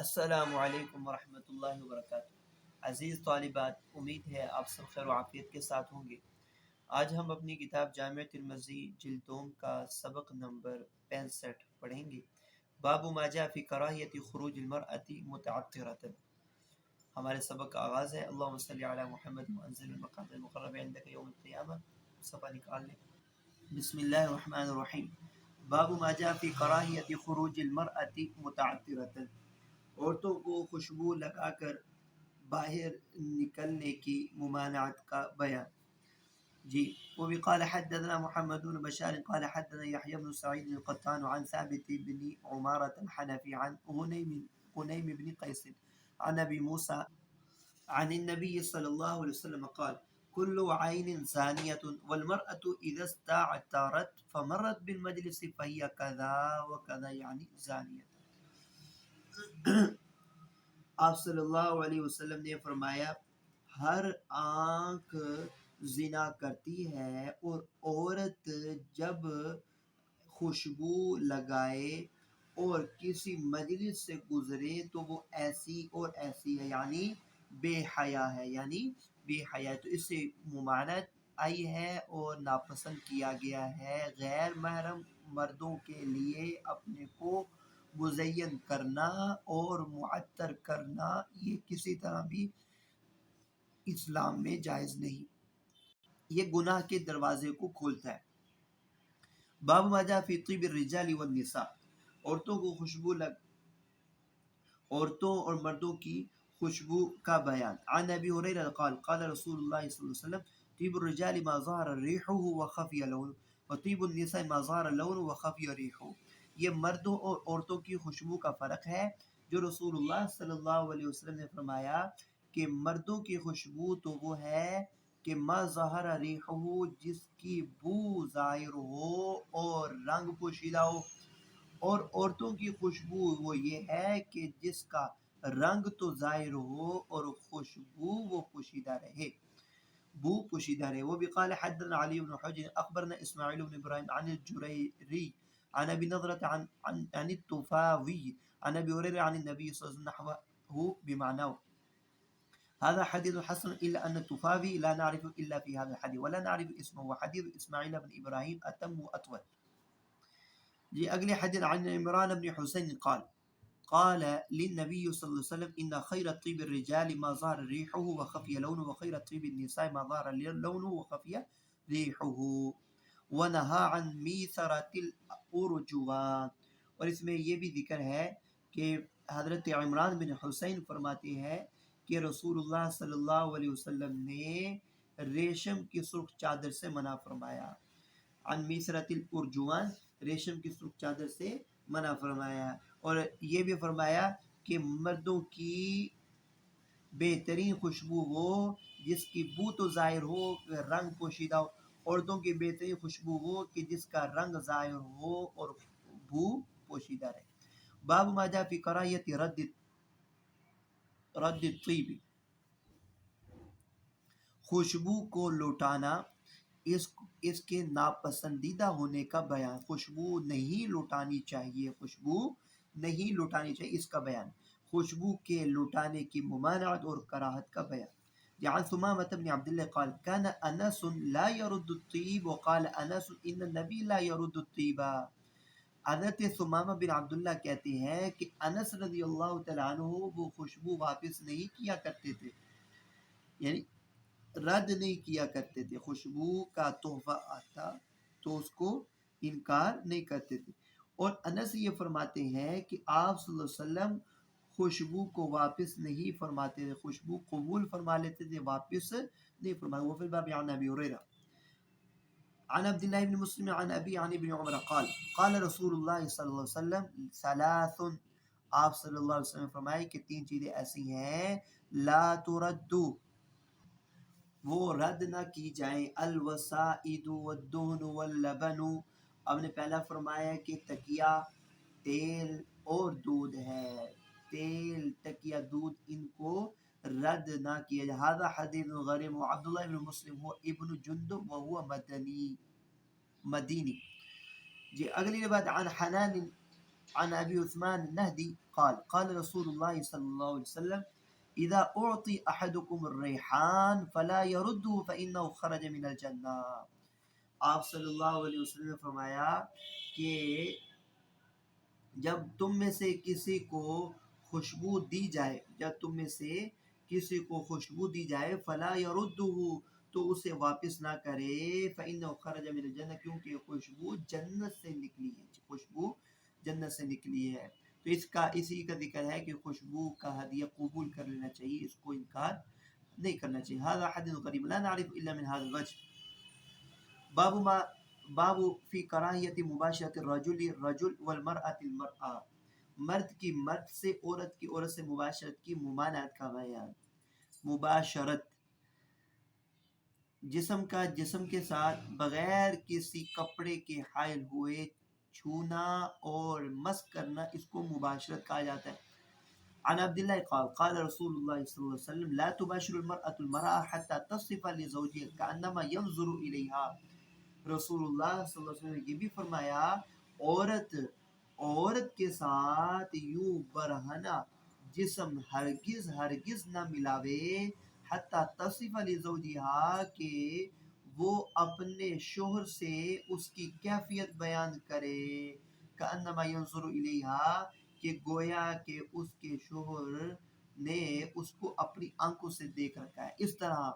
السلام علیکم ورحمۃ اللہ وبرکاتہ۔ عزیز طالبات، امید ہے آپ سب خیر و عافیت کے ساتھ ہوں گے۔ آج ہم اپنی کتاب جامع ترمذی جلد دوم کا سبق نمبر 65 پڑھیں گے۔ باب ما جاء فی کراہیت خروج المرأۃ متعطرۃ۔ ہمارے سبق کا آغاز ہے۔ اللہم صلی علی محمد وانزل المقعد المقرب عندک یوم القیامہ۔ صفحہ نکال لیں۔ بسم اللہ الرحمن الرحیم۔ باب ما جاء فی کراہیت خروج المرأۃ متعطرۃ۔ عورتوں کو خوشبو لگا کر باہر نکلنے کی ممانعت کا بیان۔ جی وہ بھی قال حدثنا محمد بن بشار قال حدثنا يحيى بن سعيد القطان عن ثابت بن عمارة الحنفي عن غنيم بن قيس عن ابي موسى عن النبي صلى الله عليه وسلم قال كل عين زانية والمرأة إذا استعطرت فمرت بالمجلس فهي كذا وكذا يعني زانية۔ آپ صلی اللہ علیہ وسلم نے فرمایا ہر آنکھ زنا کرتی ہے، اور عورت جب خوشبو لگائے اور کسی مجلس سے گزرے تو وہ ایسی اور ایسی ہے، یعنی بے حیا ہے، یعنی بے حیا۔ تو اس سے ممانعت آئی ہے اور ناپسند کیا گیا ہے غیر محرم مردوں کے لیے اپنے کو مزین کرنا اور معطر کرنا، یہ کسی طرح بھی اسلام میں جائز نہیں، یہ گناہ کے دروازے کو کھولتا ہے۔ باب ما جاء فی طیب الرجال والنساء۔ عورتوں اور مردوں کی خوشبو کا بیان۔ عن ابی ہریرہ قال قال رسول اللہ صلی اللہ علیہ وسلم طیب الرجال ما ظہر ریحہ وخفی لونہ وطیب النساء ما ظہر لونہ وخفی ریحہ۔ یہ مردوں اور عورتوں کی خوشبو کا فرق ہے، جو رسول اللہ صلی اللہ علیہ وسلم نے فرمایا کہ مردوں کی خوشبو تو وہ ہے کہ ما ظہر ریحہ، جس کی بو ظاہر ہو اور رنگ پوشیدہ ہو، اور عورتوں کی خوشبو وہ یہ ہے کہ جس کا رنگ تو ظاہر ہو اور خوشبو وہ پوشیدہ رہے، بو پوشیدہ رہے۔ وہ بھی قال حدثنا علی بن حجر اخبرنا اسماعیل بن ابراہیم عن الجریری عن ابی نضرۃ عن الطفاوی عن ابی ہریرہ عن النبی صلی اللہ علیہ وسلم نحوہ بمعناه۔ هذا حديث حسن إلا أن الطفاوي لا نعرف إلا في هذا الحديث ولا نعرف اسمه، وحديث إسماعيل بن إبراهيم أتم وأطول۔ یہ اگلے حدیث عن عمران بن حسین قال قال للنبي صلی اللہ علیہ وسلم ان خیر طیب الرجال ما ظهر ريحه وخفي لونه وخیر طیب النساء ما ظهر لونه وخفي ريحه ونهى عن میثرة الارجوان۔ اور اس میں یہ بھی ذکر ہے کہ حضرت عمران بن حسین فرماتے ہیں کہ رسول اللہ صلی اللہ علیہ وسلم نے ریشم کی سرخ چادر سے منع فرمایا۔ عن میثرۃ الارجوان، ریشم کی سرخ چادر سے منع فرمایا، اور یہ بھی فرمایا کہ مردوں کی بہترین خوشبو وہ جس کی بو تو ظاہر ہو رنگ پوشیدہ ہو، عورتوں کی بہترین خوشبو وہ کہ جس کا رنگ ظاہر ہو اور بو پوشیدہ رہے۔ باب ما جاء فی کراہیت رد الطیب، خوشبو کو لوٹانا، اس کے ناپسندیدہ ہونے کا بیان۔ خوشبو نہیں لوٹانی چاہیے، خوشبو نہیں لوٹانی چاہیے، اس کا بیان۔ خوشبو کے لوٹانے کی ممانعت اور کراہت کا بیان۔ عن ثمامة بن عبد الله قال كان انس لا يرد الطيب وقال انس ان النبي لا يرد الطيب۔ حضرت ثمامہ بن عبداللہ کہتے ہیں کہ انس رضی اللہ تعالیٰ عنہ وہ خوشبو واپس نہیں کیا کرتے تھے، یعنی رد نہیں کیا کرتے تھے، خوشبو کا تحفہ آتا تو اس کو انکار نہیں کرتے تھے۔ اور انس یہ فرماتے ہیں کہ آپ صلی اللہ علیہ وسلم خوشبو کو واپس نہیں فرماتے تھے، خوشبو قبول فرما لیتے تھے، واپس نہیں فرماتے۔ وفی الباب عن ابی ہریرہ عن عبد الله بن مسلم عن ابی عن ابن عمر قال قال رسول اللہ صلی اللہ علیہ وسلم ثلاث، آپ صلی اللہ علیہ وسلم فرمائے کہ تین چیزیں ایسی ہیں لا تردو، وہ رد نہ کی جائیں، الوسائد والدہن واللبن۔ اب نے پہلا فرمایا کہ تکیہ، تیل اور دودھ ہے، تیل، تکیہ، دودھ، ان کو رد نہ کیا جائے۔ هذا حدیث غریب عبداللہ بن مسلم هو ابن جندب وهو مدینی۔ جی اگلی روایت عن حنان عن أبي عثمان النهدي قال قال رسول الله صلى الله عليه وسلم إذا أعطي أحدكم الريحان فلا يرده فإنه خرج من الجنة. آپ صلی اللہ علیہ وسلم نے فرمایا کہ جب تم میں سے کسی کو خوشبو دی جائے، جب تم میں سے کسی کو خوشبو دی جائے فلا يرده تو اسے واپس نہ کرے، فإنه خرج من الجنة کیونکہ خوشبو جنت سے نکلی ہے، خوشبو جنت سے نکلی ہے. تو اسی کا ذکر ہے کہ خوشبو کا ہدیہ قبول کر لینا چاہیے، اس کو انکار نہیں کرنا چاہیے. هذا حديث غريب لا نعرف الا من هذا الوجه. باب فی کراہیت مباشرت الرجل والمرأة المرأة، مرد کی مرد سے عورت کی عورت سے مباشرت کی ممانعت کا بیان. مباشرت جسم کا جسم کے ساتھ بغیر کسی کپڑے کے حائل ہوئے چھونا اور مس کرنا، اس کو مباشرت کہا جاتا ہے. عن عبداللہ قال قال رسول اللہ صلی اللہ علیہ وسلم لا تباشر المرأة المرأة حتى تصف لزوجها كأنما ينظر إليها. رسول اللہ صلی اللہ علیہ وسلم نے یہ بھی فرمایا عورت کے ساتھ یوں برہنہ جسم ہرگز نہ ملاوے، حتی تصف لزوجها کہ وہ اپنے شوہر سے اس کی کیفیت بیان کرے، کأنما ينظر إليها کہ گویا کہ اس کے شوہر نے اس کو اپنی آنکھوں سے دیکھ رکھا ہے اس طرح.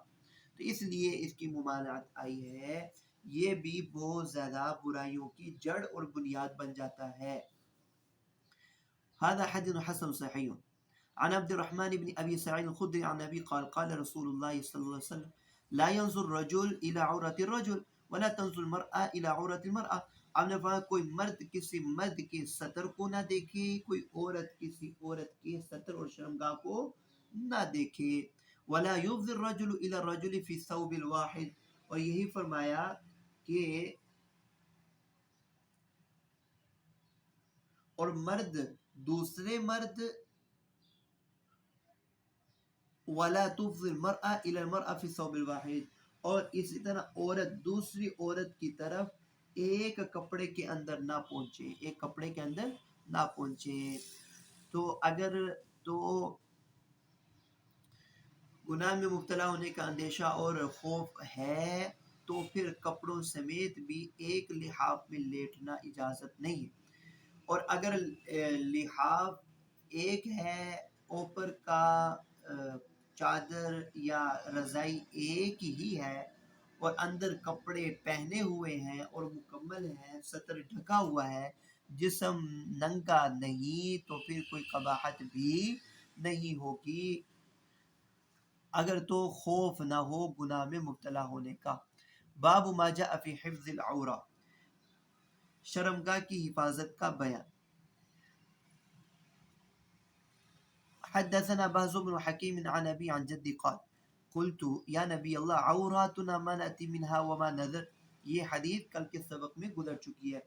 تو اس لیے اس کی ممانعت آئی ہے. یہ بھی بہت زیادہ برائیوں کی جڑ اور بنیاد بن جاتا ہے. هذا حديث حسن صحيح. عن عبد الرحمن بن ابي سعيد الخدري عن ابي قال قال رسول الله صلى الله عليه وسلم لا ينظر الرجل الى عورة الرجل ولا تنظر المرأة الى عورة المرأة. آپ نے فرمایا کوئی مرد کسی مرد کے سطر کو نہ دیکھے، کوئی عورت کسی عورت کے سطر اور شرمگاہ کو نہ دیکھے. ولا يفضي الرجل الى الرجل في الثوب الواحد. اور یہی فرمایا کہ اور مرد دوسرے مرد ولا تفضي المرأة الى المرأة في الثوب الواحد، اور اسی طرح عورت دوسری عورت کی طرف ایک کپڑے کے اندر نہ پہنچے، ایک کپڑے کے اندر نہ پہنچے. تو اگر تو گناہ میں مبتلا ہونے کا اندیشہ اور خوف ہے تو پھر کپڑوں سمیت بھی ایک لحاف میں لیٹنا اجازت نہیں ہے. اور اگر لحاف ایک ہے، اوپر کا چادر یا رضائی ایک ہی ہے اور اندر کپڑے پہنے ہوئے ہیں اور مکمل ہیں، سطر ڈھکا ہوا ہے، جسم ننگا نہیں، تو پھر کوئی قباحت بھی نہیں ہوگی اگر تو خوف نہ ہو گناہ میں مبتلا ہونے کا. باب ما جاء فی حفظ العورہ، شرمگاہ کی حفاظت کا بیان. حدثنا بهز بن حكيم عن أبي عن جدي قال قلت يا نبي الله عوراتنا ما نأتي منها وما نذر. یہ حدیث کل کے سبق میں گزر چکی ہے.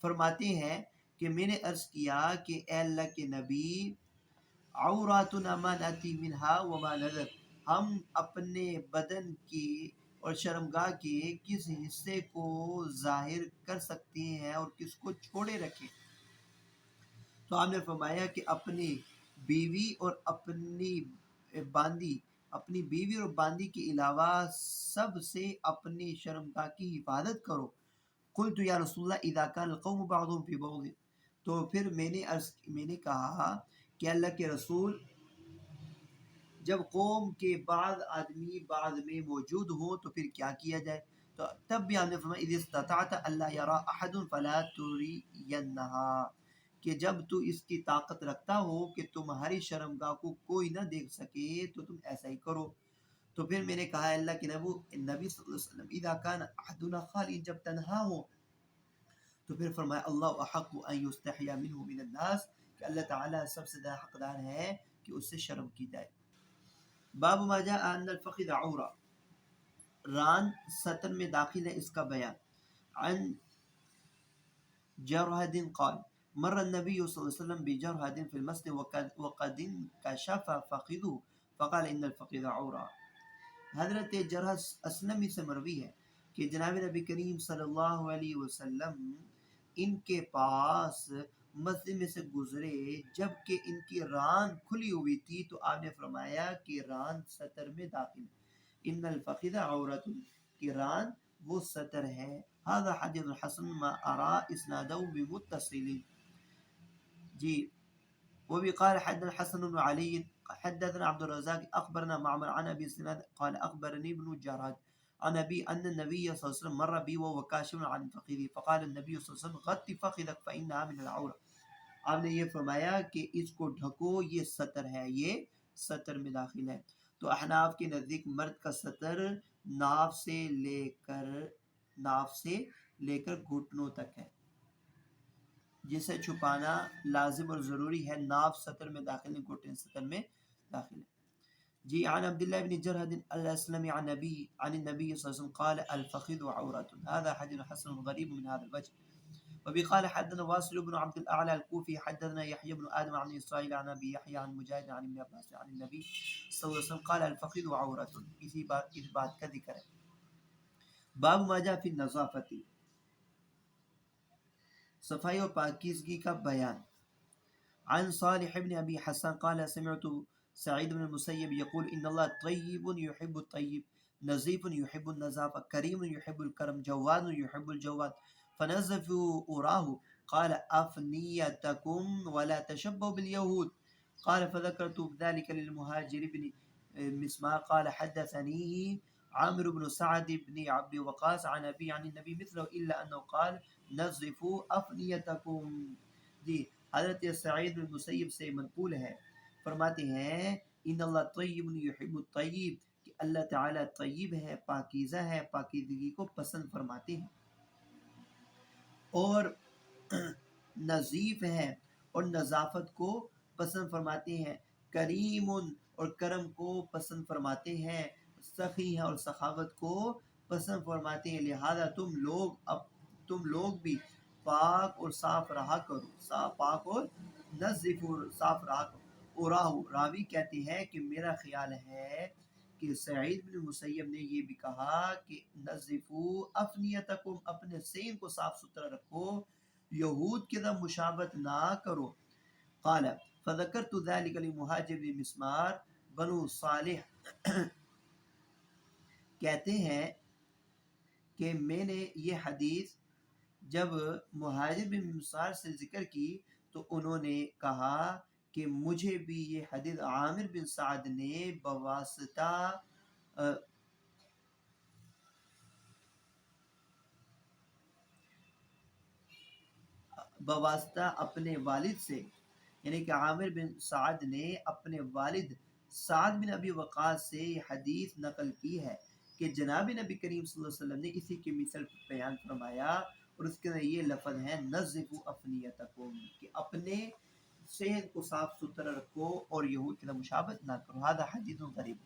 فرماتے ہیں کہ میں نے عرض کیا کہ اے اللہ کے نبی، عوراتنا ما نأتي منها وما نذر، ہم اپنے بدن کی اور شرمگاہ کے کس حصے کو ظاہر کر سکتے ہیں اور کس کو چھوڑے رکھیں. تو آپ نے فرمایا کہ اپنی بیوی اور بیوی اور باندی کے علاوہ سب سے اپنی شرمگاہ کی حفاظت کرو. قلت یا رسول اللہ اذا كان القوم بعضهم في بعض. تو پھر میں نے کہا کہ اللہ کے رسول، جب قوم کے بعض آدمی بعض میں موجود ہوں تو پھر کیا کیا جائے؟ تو تب بھی آپ نے فرمایا اذا استطعت الا يرى احد فلا ترينها، کہ جب تو اس کی طاقت رکھتا ہو کہ تمہاری شرمگاہ کو کوئی نہ دیکھ سکے تو تم ایسا ہی کرو. تو پھر میں نے کہا اللہ کے نبی صلی اللہ علیہ وسلم اذا كان احدنا خالی، جب تنہا ہو. تو پھر فرمایا اللہ احق ان یستحیا منه من الناس، کہ اللہ تعالیٰ سب سے زیادہ حقدار ہے کہ اس سے شرم کی جائے. باب ما جاء ان الفخذ عورہ، ران سطر میں داخل ہے، اس کا بیان. عن جرہد قال مر النبی صلی اللہ علیہ وسلم بجرہد فی المسجد وقد انکشف فخذه فقال ان الفخذ عورہ. حضرت جرہد اسلمی سے مروی ہے کہ جناب نبی کریم صلی اللہ علیہ وسلم ان کے پاس مسجد میں سے گزرے جب کہ ان کی ران کھلی ہوئی تھی تو آپ نے فرمایا کہ ران سطر میں داخل ہے، ان الفخذ عورت، کہ ران وہ سطر ہے۔ هذا حدیث حسن ما ارا اسناده بمتصل۔ جی وبي قال حدثنا حسن بن علي حدثنا عبد الرزاق اخبرنا معمر عن ابي سناد قال اخبرني ابن جراد عن ابي ان النبي صلى الله عليه وسلم مر بي وهو كاشف عن فخذه فقال النبي صلى الله عليه وسلم غطي فخذك فانها من العوره۔ آپ نے یہ فرمایا کہ اس کو ڈھکو، یہ سطر ہے، یہ سطر میں داخل ہے۔ تو احناف کے نزدیک مرد کا سطر ناف سے لے کر گھٹنوں تک ہے، جسے چھپانا لازم اور ضروری ہے۔ ناف سطر میں داخل ہے، گھٹنے سطر میں داخل ہے۔ جی عن عبداللہ بن جرہد الاسلمی عن النبی صلی اللہ علیہ وسلم قال الفخذ عورت، هذا حدیث حسن غریب من هذا الوجه۔ وبي قال حدثنا واصل بن عبد الاعلى الكوفي حدثنا يحيى بن ادم عن اسرائيل عن ابي يحيى عن مجاهد عن ابن عباس عن النبي صلی اللہ علیہ وسلم قال الفخذ عورت۔ اس بات کا ذکر ہے۔ باب ما جاء في النظافت، صفائی اور پاکیزگی کا بیان۔ عن صالح بن ابي حسان قال سمعت سعيد بن المسيب يقول ان الله طيب يحب الطيب نظيف يحب النظافه كريم يحب الكرم جواد يحب الجواد فنظفوا أراه قال أفنيتكم ولا تشبهوا باليهود قال فذكرت ذلك للمهاجر بن مسمار قال حدثنيه عامر بن سعد بن عبد وقاص عن أبي عن النبي مثله إلا أنه قال نظفوا أفنيتكم۔ جی حضرت سعید بن مسیب سے منقول ہے، فرماتے ہیں ان اللہ طیب یحب الطیب، کہ اللہ تعالی طیب ہے، پاکیزہ ہے، پاکیزگی کو پسند فرماتے ہیں، اور نظیف ہے اور نظافت کو پسند فرماتے ہیں، کریم اور کرم کو پسند فرماتے ہیں، سخی ہے اور سخاوت کو پسند فرماتے ہیں، لہذا تم لوگ بھی پاک اور صاف رہا کرو، پاک اور نظیف اور صاف رہا کرو۔ اوراہو راوی کہتے ہیں کہ میرا خیال ہے کہ سعید بن مسیب نے یہ بھی کہا کہ نظفو افنیتکم، اپنے سین کو صاف ستھرا رکھو، یہود کے ساتھ مشابہت نہ کرو۔ قال فذکرت ذلك لمہاجر بن مسمار، بنو صالح کہتے ہیں کہ میں نے یہ حدیث جب مہاجر بن مسمار سے ذکر کی تو انہوں نے کہا کہ مجھے بھی یہ حدیث عامر بن سعد نے بواسطہ اپنے والد سے، یعنی کہ عامر بن سعد نے اپنے والد سعد بن ابی وقاص سے یہ حدیث نقل کی ہے کہ جناب نبی کریم صلی اللہ علیہ وسلم نے اسی کے مثل بیان فرمایا، اور اس کے اندر یہ لفظ ہے نظفوا افنیتکم، کہ اپنے صحت کو صاف ستھرا رکھو اور یہود کے مشابہت نہ کرو۔ هذا حدیث غریب۔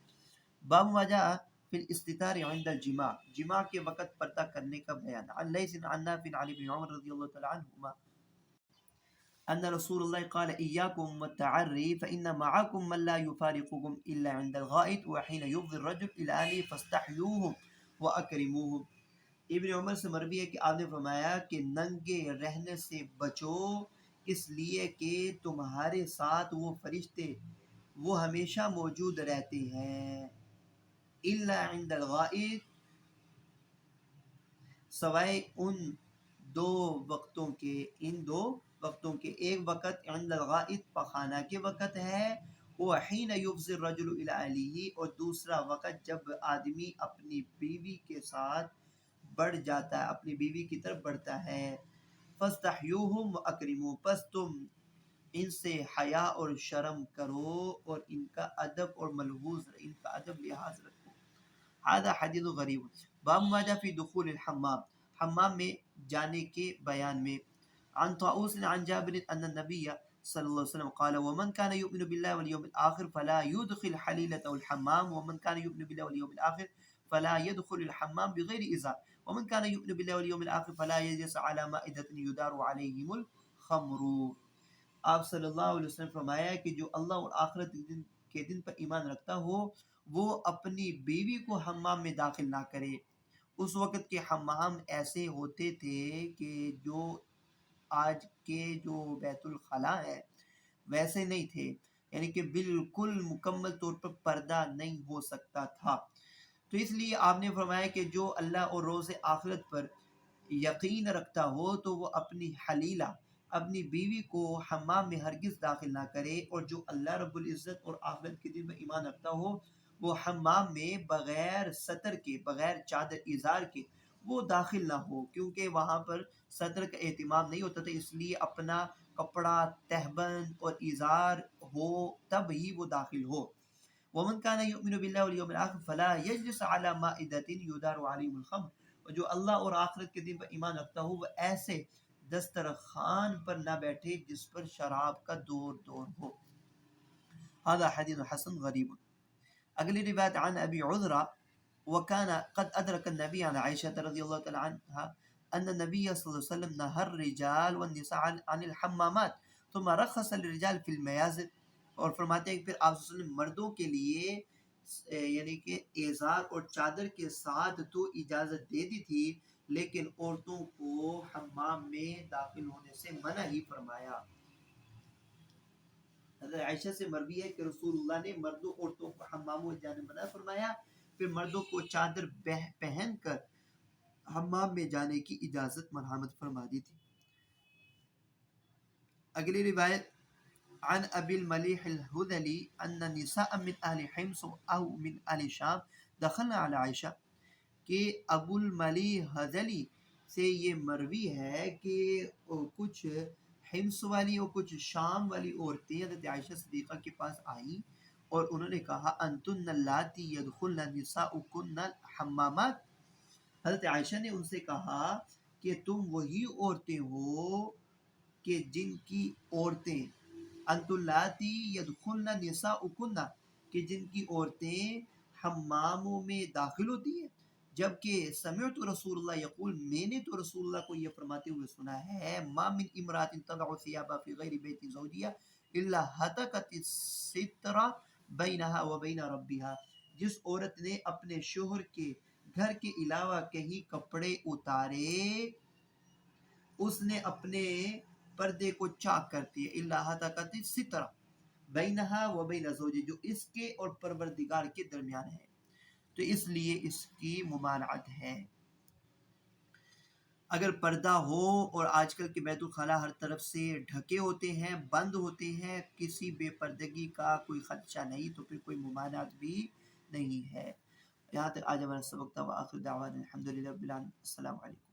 باب ما جاء فی الاستتار عند الجماع، جماع کے وقت پردہ کرنے کا بیان۔ عن لیث عن نافع عن ابن عمر رضی اللہ تعالی عنہما ان رسول اللہ قال ایاکم والتعری فان معکم من لا یفارقکم الا عند الغائط وحین یفضی الرجل الى اهله فاستحیوهم واکرموهم۔ ابن عمر سے مروی ہے کہ آپ نے فرمایا کہ ننگے رہنے سے بچو، اس لیے کہ تمہارے ساتھ وہ فرشتے وہ ہمیشہ موجود رہتے ہیں، الا عند الغائط، سوائے ان دو وقتوں کے، ایک وقت عند الغائط پخانہ کے وقت ہے، وحین یفضی الرجل الی اہلہ، اور دوسرا وقت جب آدمی اپنی بیوی کے ساتھ بڑھ جاتا ہے، اپنی بیوی کی طرف بڑھتا ہے۔ فاستحیوہم واکرموہم، پس تم ان سے حیا اور شرم کرو اور ان کا ادب اور ملحوظ، ان کا ادب لحاظ رکھو۔ هذا حدیث غریب۔ باب ما جاء فی دخول الحمام، حمام میں جانے کے بیان میں۔ عن طاؤوس عن جابر ان النبی صلی اللہ علیہ وسلم قال ومن كان يؤمن بالله واليوم الآخر فلا يدخل حليلته الحمام ومن كان يؤمن بالله واليوم الآخر فلا يدخل الحمام بغير إزار ومن كان يؤمن بالله واليوم الآخر فلا يجلس على مائدة يدار عليهم الخمر۔ آپ صلی اللہ علیہ وسلم فرمایا کہ جو اللہ اور آخرت کے دن پر ایمان رکھتا ہو وہ اپنی بیوی کو حمام میں داخل نہ کرے۔ اس وقت کے حمام ایسے ہوتے تھے کہ جو آج کے جو بیت الخلاء ہے ویسے نہیں تھے، یعنی کہ بالکل مکمل طور پر پردہ نہیں ہو سکتا تھا۔ تو اس لیے آپ نے فرمایا کہ جو اللہ اور روز آخرت پر یقین رکھتا ہو تو وہ اپنی حلیلہ، اپنی بیوی کو حمام میں ہرگز داخل نہ کرے، اور جو اللہ رب العزت اور آخرت کے دن میں ایمان رکھتا ہو وہ حمام میں بغیر ستر کے، بغیر چادر ازار کے وہ داخل نہ ہو، کیونکہ وہاں پر ستر کا اہتمام نہیں ہوتا تھا، اس لیے اپنا کپڑا تہبند اور ازار ہو تب ہی وہ داخل ہو۔ ومن كان يؤمن بالله واليوم الآخر فلا يجلس على مائدة يدار عليهم الخمر، اور جو اللہ اور آخرت کے دن پر ایمان رکھتا ہو وہ ایسے دسترخوان پر نہ بیٹھے جس پر شراب کا دور دور ہو۔ هذا حدیث حسن غریب۔ اگلی روایت عن ابی عذرہ وكان قد ادرك النبي عن عائشة رضی اللہ تعالی عنہ ان النبي صلی اللہ علیہ وسلم نهى الرجال والنساء عن الحمامات ثم رخص للرجال في الميازر، اور فرماتے ہیں کہ پھر آپ صلی اللہ علیہ وسلم مردوں کے لیے یعنی کہ ازار اور چادر کے ساتھ تو اجازت دے دی تھی، لیکن عورتوں کو حمام میں داخل ہونے سے منع ہی فرمایا۔ حضرت عائشہ سے مروی ہے کہ رسول اللہ نے مردوں عورتوں کو حماموں میں جانے منع فرمایا، پھر مردوں کو چادر پہن کر حمام میں جانے کی اجازت مرحمت فرما دی تھی۔ اگلی روایت عن ابی الملیح الحذلی ان نساء من اہل حمص او من اہل شام دخلنا علی عائشہ، کہ ابو الملیح حذلی سے یہ مروی ہے کہ کچھ حمص والی اور کچھ شام والی عورتیں حضرت عائشہ صدیقہ کے پاس آئیں اور انہوں نے کہا انتن اللاتی یدخلن نساؤکن الحمامات، حضرت عائشہ نے ان سے کہا کہ تم وہی عورتیں ہو کہ جن کی عورتیں انتم اللاتی یدخلن نساؤکن، کہ جن کی عورتیں حماموں میں داخل ہوتی ہیں، جبکہ سمعت رسول اللہ یقول، میں نے تو رسول اللہ کو یہ فرماتے ہوئے سنا ہے ما من امرات تضع ثيابها في غیر بیت زوجها الا هتكت الستر بینها وبین ربها، جس عورت نے اپنے شوہر کے گھر کے علاوہ کہیں کپڑے اتارے اس نے اپنے پردے کو چاک کر دیا، الا هتكت الستر بینها وبین زوجها، جو اس کے اور پروردگار کے درمیان ہے، تو اس لیے اس کی ممانعت ہے۔ اگر پردہ ہو اور آج کل کے بیت الخلاء ہر طرف سے ڈھکے ہوتے ہیں، بند ہوتے ہیں، کسی بے پردگی کا کوئی خدشہ نہیں، تو پھر کوئی ممانعت بھی نہیں ہے۔ یہاں تک آج ہمارا سبق تھا، وآخر دعوانا الحمدللہ رب العالمین، السلام علیکم۔